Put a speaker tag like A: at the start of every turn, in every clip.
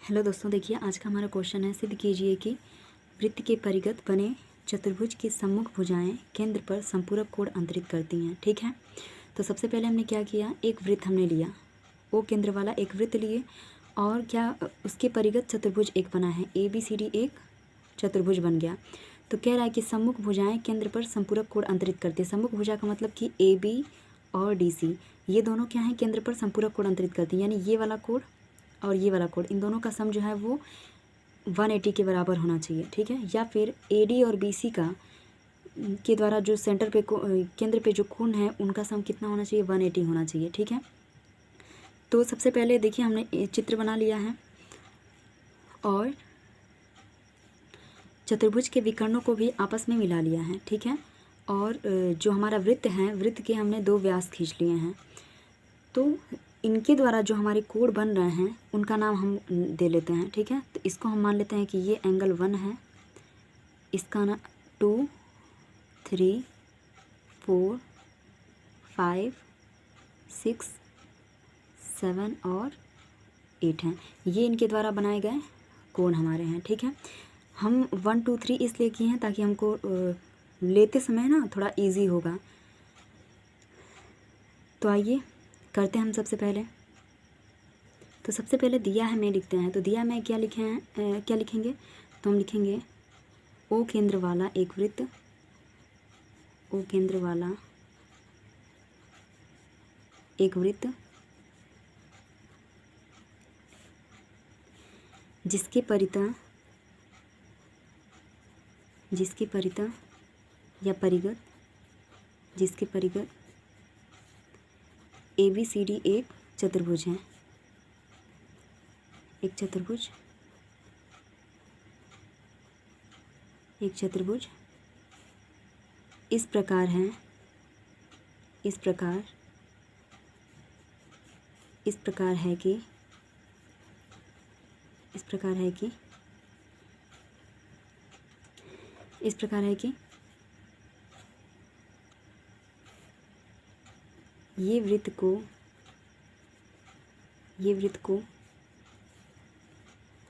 A: Hello दोस्तों, देखिए आज का हमारा क्वेश्चन है, सिद्ध कीजिए कि वृत्त के परिगत बने चतुर्भुज की सम्मुख भुजाएं केंद्र पर संपूरक कोण अंतरित करती हैं। ठीक है, तो सबसे पहले हमने क्या किया, एक वृत्त हमने लिया, ओ केंद्र वाला एक वृत्त लिए और क्या उसके परिगत चतुर्भुज एक बना है, ए बी सी डी एक चतुर्भुज बन गया। तो कह रहा है कि सम्मुख भुजाएं केंद्र पर संपूरक कोण अंतरित करती है। सम्मुख भुजा का मतलब कि ए बी और डी सी ये दोनों क्या हैं, केंद्र पर संपूरक कोण अंतरित करती हैं, यानी ये वाला कोण और ये वाला कोण, इन दोनों का सम जो है वो 180 के बराबर होना चाहिए। ठीक है, या फिर AD और BC का के द्वारा जो सेंटर पे केंद्र पे जो कोण है उनका सम कितना होना चाहिए, 180 होना चाहिए। ठीक है, तो सबसे पहले देखिए हमने चित्र बना लिया है और चतुर्भुज के विकर्णों को भी आपस में मिला लिया है। ठीक है, और जो हमारा वृत्त है, वृत्त के हमने 2 व्यास खींच लिए हैं। तो इनके द्वारा जो हमारे कोण बन रहे हैं उनका नाम हम दे लेते हैं। ठीक है, तो इसको हम मान लेते हैं कि ये एंगल 1 है, इसका ना 2 3 4 5 6 7 और 8 हैं, ये इनके द्वारा बनाए गए कोण हमारे हैं। ठीक है, हम 1 2 3 इसलिए किए हैं ताकि हमको लेते समय ना थोड़ा इजी होगा। तो आइए करते हैं हम सबसे पहले। तो सबसे पहले दिया है में लिखते हैं। तो दिया में क्या लिखे हैं, क्या लिखेंगे, तो हम लिखेंगे ओ केंद्र वाला एक वृत्त, ओ केंद्र वाला एक वृत्त जिसके परितः या परिगत, जिसके परिगत ABCD एक चतुर्भुज है, एक चतुर्भुज इस प्रकार है, इस प्रकार है कि ये वृत्त को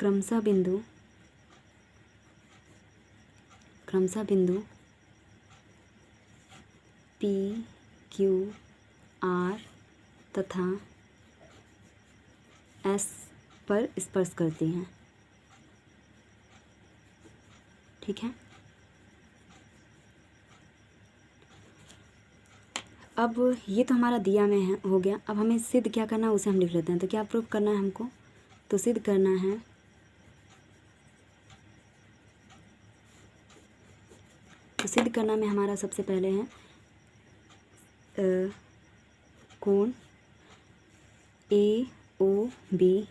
A: क्रमशः बिंदु P Q R तथा S पर स्पर्श करती हैं। ठीक है, अब ये तो हमारा दिया में है, हो गया। अब हमें सिद्ध क्या करना है उसे हम लिख लेते हैं। तो क्या प्रूफ करना है हमको, तो सिद्ध करना है में हमारा सबसे पहले है कोण AOB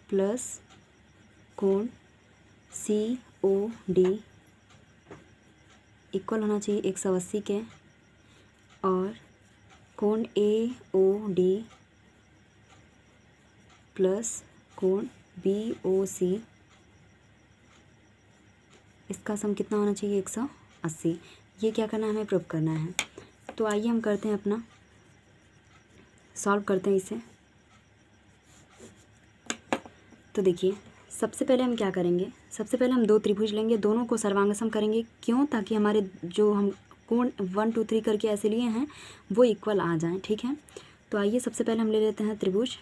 A: प्लस कोण COD इक्वल होना चाहिए 180 के, और कोण AOD प्लस कोण BOC इसका सम कितना होना चाहिए, 180। ये क्या करना है, हमें प्रूफ करना है। तो आइए हम करते हैं अपना सॉल्व करते हैं इसे। तो देखिए सबसे पहले हम क्या करेंगे, सबसे पहले हम 2 त्रिभुज लेंगे, दोनों को सर्वांगसम करेंगे। क्यों, ताकि हमारे जो हम कोण 1 2 3 करके ऐसे लिए हैं वो इक्वल आ जाएं। ठीक है, तो आइए सबसे पहले हम ले लेते हैं त्रिभुज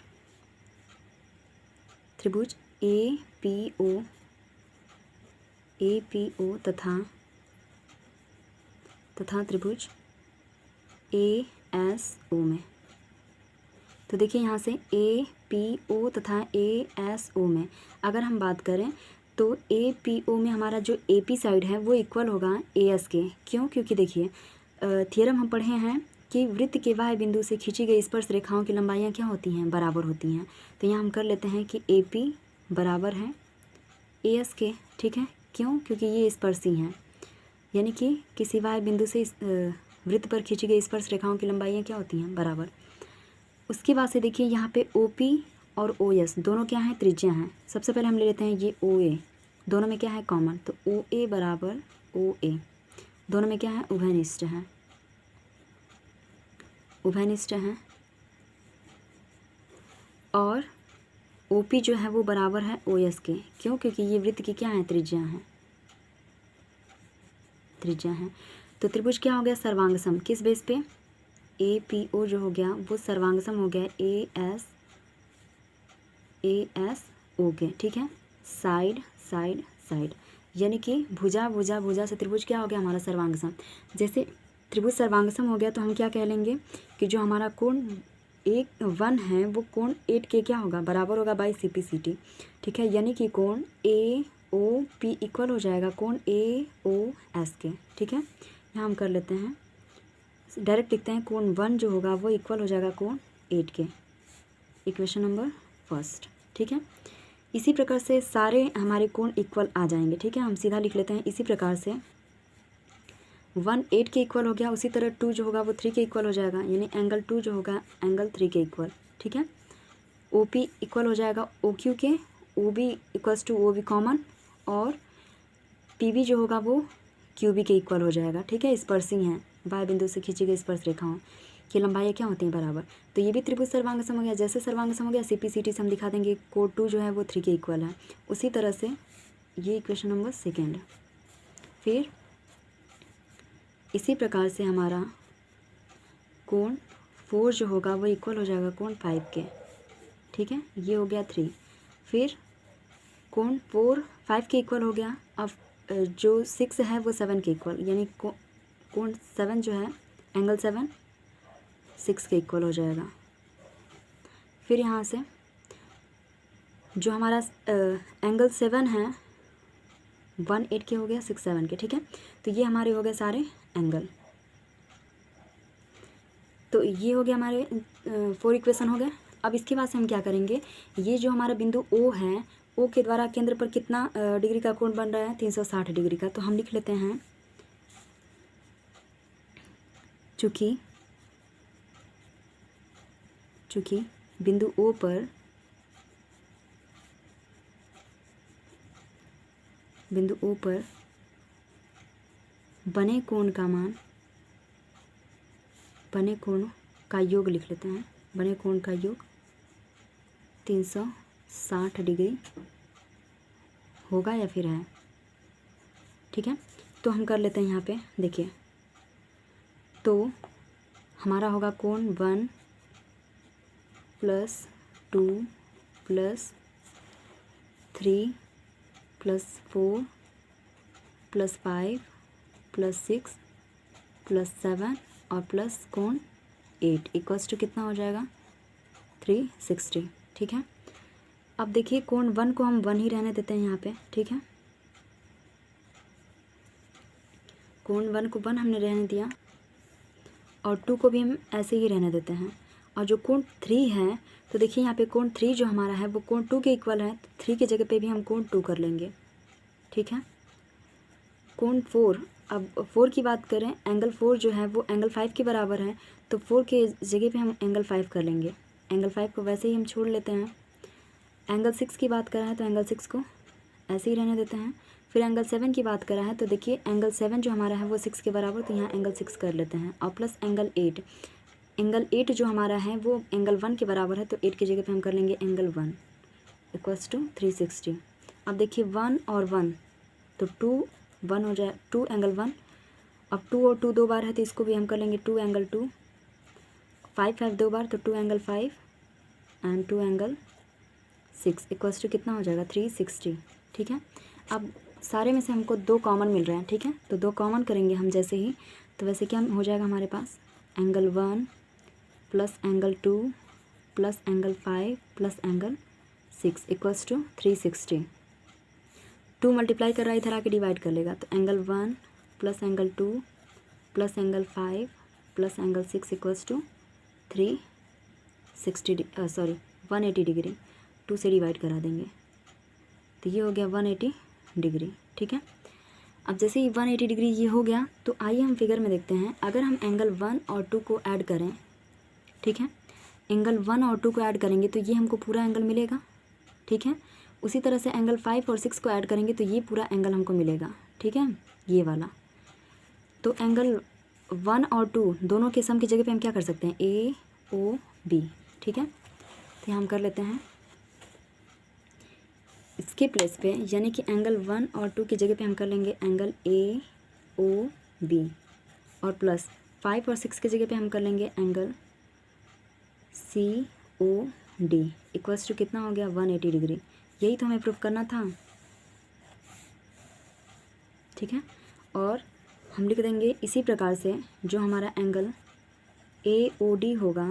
A: APO तथा त्रिभुज ASO में। तो देखिए यहाँ से APO तथा ASO में अगर हम बात करें तो APO में हमारा जो AP साइड है वो इक्वल होगा AS के। क्यों, क्योंकि देखिए थियरम हम पढ़े हैं कि वृत्त के बाह्य बिंदु से खींची गई स्पर्श रेखाओं की लंबाइयाँ क्या होती हैं, बराबर होती हैं। तो यहाँ हम कर लेते हैं कि AP बराबर है AS के। ठीक है, क्यों, क्योंकि ये स्पर्शी हैं, यानी कि किसी बाह्य बिंदु से वृत्त पर खींची गई स्पर्श रेखाओं की लंबाइयाँ क्या होती हैं, बराबर। उसके बाद से देखिए यहाँ पे OP और OS दोनों क्या हैं, त्रिज्या हैं। सबसे पहले हम ले लेते हैं ये OA, दोनों में क्या है, कॉमन। तो OA बराबर OA, दोनों में क्या है, उभयनिष्ठ है, उभयनिष्ठ हैं। और OP जो है वो बराबर है OS के। क्यों? क्योंकि ये वृत्त की क्या है, त्रिज्या है, त्रिज्या है। तो त्रिभुज क्या हो गया, सर्वांगसम। किस बेस पे? APO जो हो गया वो सर्वांगसम हो गया ASO के, ठीक है। साइड साइड साइड, यानी कि भुजा भुजा भुजा से त्रिभुज क्या हो गया हमारा, सर्वांगसम। जैसे त्रिभुज सर्वांगसम हो गया तो हम क्या कह लेंगे कि जो हमारा कोण 1 है वो कोण 8 के क्या होगा, बराबर होगा बाई CPCT, ठीक है। यानी कि कोण AOP इक्वल हो जाएगा कोण AOS के, ठीक है। यहाँ हम कर लेते हैं, डायरेक्ट लिखते हैं, कोण 1 जो होगा वो इक्वल हो जाएगा कोण 8 के, इक्वेशन नंबर फर्स्ट, ठीक है। इसी प्रकार से सारे हमारे कोण इक्वल आ जाएंगे, ठीक है। हम सीधा लिख लेते हैं, इसी प्रकार से 1 8 के इक्वल हो गया, उसी तरह 2 जो होगा वो 3 के इक्वल हो जाएगा, यानी एंगल 2 जो होगा एंगल 3 के इक्वल, ठीक है। OP इक्वल हो जाएगा OQ के, OB equals to OB common, और PB जो होगा वो QB के इक्वल हो जाएगा, ठीक है। स्पर्शिंग है, बाएं बिंदु से खींची गई स्पर्श रेखाओं की लंबाई क्या होती है, बराबर। तो ये भी त्रिभुज सर्वांगसम हो गया। जैसे सर्वांगसम हो गया CPCT से हम दिखा देंगे कोण 2 जो है वो 3 के इक्वल है, उसी तरह से ये इक्वेशन नंबर सेकेंड। फिर इसी प्रकार से हमारा कोण 4 जो होगा वो इक्वल हो जाएगा कोण 5 के, ठीक है। ये हो गया 3। फिर कोण 4 5 के इक्वल हो गया। अब जो 6 है वो 7 के इक्वल, यानी कोण 7 जो है एंगल 7 6 के इक्वल हो जाएगा। फिर यहाँ से जो हमारा एंगल 7 है 1 8 के हो गया, 6 7 के, ठीक है। तो ये हमारे हो गए सारे एंगल। तो ये हो गया हमारे 4 इक्वेशन हो गए। अब इसके बाद से हम क्या करेंगे, ये जो हमारा बिंदु O है, O के द्वारा केंद्र पर कितना डिग्री का कोण बन रहा है, 360 डिग्री का। तो हम लिख लेते हैं, चूँकि बिंदु O पर बने कोण का मान, बने कोण का योग लिख लेते हैं, बने कोण का योग 360 डिग्री होगा या फिर है, ठीक है। तो हम कर लेते हैं यहाँ पे, देखिए, तो हमारा होगा कोण 1 + 2 + 3 + 4 + 5 + 6 + 7 और प्लस कोण 8 इक्वल्स टू कितना हो जाएगा, 360, ठीक है। अब देखिए कोण 1 को हम 1 ही रहने देते हैं यहाँ पे, ठीक है। कोण 1 को 1 हमने रहने दिया, और 2 को भी हम ऐसे ही रहने देते हैं। और जो कोण 3 है, तो देखिए यहाँ पे कोण 3 जो हमारा है वो कोण 2 के इक्वल है, तो 3 की जगह पे भी हम कोण 2 कर लेंगे, ठीक है। कोण 4, अब 4 की बात करें, एंगल 4 जो है वो एंगल 5 के बराबर है, तो 4 के जगह पे हम एंगल 5 कर लेंगे। एंगल 5 को वैसे ही हम छोड़ लेते हैं। एंगल 6 की बात कर रहा है तो एंगल 6 को ऐसे ही रहने देते हैं। फिर एंगल 7 की बात कर रहा है, तो देखिए एंगल 7 जो हमारा है वो 6 के बराबर, तो यहाँ एंगल 6 कर लेते हैं। और प्लस एंगल 8 जो हमारा है वो एंगल 1 के बराबर है, तो 8 की जगह पे हम कर लेंगे एंगल 1 इक्वल्स टू 360। अब देखिए 1 और 1, तो 2 1 हो जाए, 2 एंगल 1। अब 2 और 2 2 बार है तो इसको भी हम कर लेंगे 2 एंगल 2। 5 5 2 बार, तो 2 angle 5 and 2 angle 6 equals to कितना हो जाएगा, 360, ठीक है। अब सारे में से हमको 2 कॉमन मिल रहे हैं, ठीक है। तो 2 कॉमन करेंगे हम जैसे ही, तो वैसे क्या हो जाएगा हमारे पास, angle 1 plus angle 2 plus angle 5 plus angle 6 equals to 360। 2 multiply कर रहा है, इधर आके डिवाइड कर लेगा, तो angle 1 plus angle 2 plus angle 5 plus angle 6 equals to 180 degree. 2 से डिवाइड करा देंगे, तो ये हो गया 180 डिग्री, ठीक है। अब जैसे ही 180 डिग्री ये हो गया, तो आइए हम फिगर में देखते हैं, अगर हम एंगल 1 और 2 को ऐड करें, ठीक है, एंगल 1 और 2 को ऐड करेंगे तो ये हमको पूरा एंगल मिलेगा, ठीक है। उसी तरह से एंगल 5 और 6 को ऐड करेंगे तो ये पूरा एंगल हमको मिलेगा, ठीक है, ये वाला। तो एंगल 1 और 2 दोनों के सम की जगह पे हम क्या कर सकते हैं, AOB, ठीक है। तो यहाँ हम कर लेते हैं इसके प्लेस पे यानी कि एंगल 1 और 2 की जगह पे हम कर लेंगे एंगल AOB और प्लस 5 और 6 की जगह पे हम कर लेंगे एंगल COD इक्वल्स टू कितना हो गया 180 डिग्री। यही तो हमें प्रूव करना था, ठीक है। और हम लिख देंगे इसी प्रकार से जो हमारा एंगल AOD होगा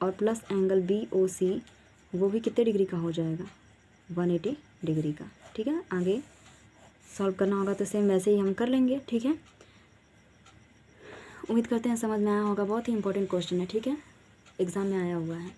A: और प्लस एंगल BOC वो भी कितने डिग्री का हो जाएगा 180 डिग्री का, ठीक है। आगे सॉल्व करना होगा तो सेम वैसे ही हम कर लेंगे, ठीक है। उम्मीद करते हैं समझ में आया होगा, बहुत ही इंपॉर्टेंट क्वेश्चन है, ठीक है, एग्ज़ाम में आया हुआ है।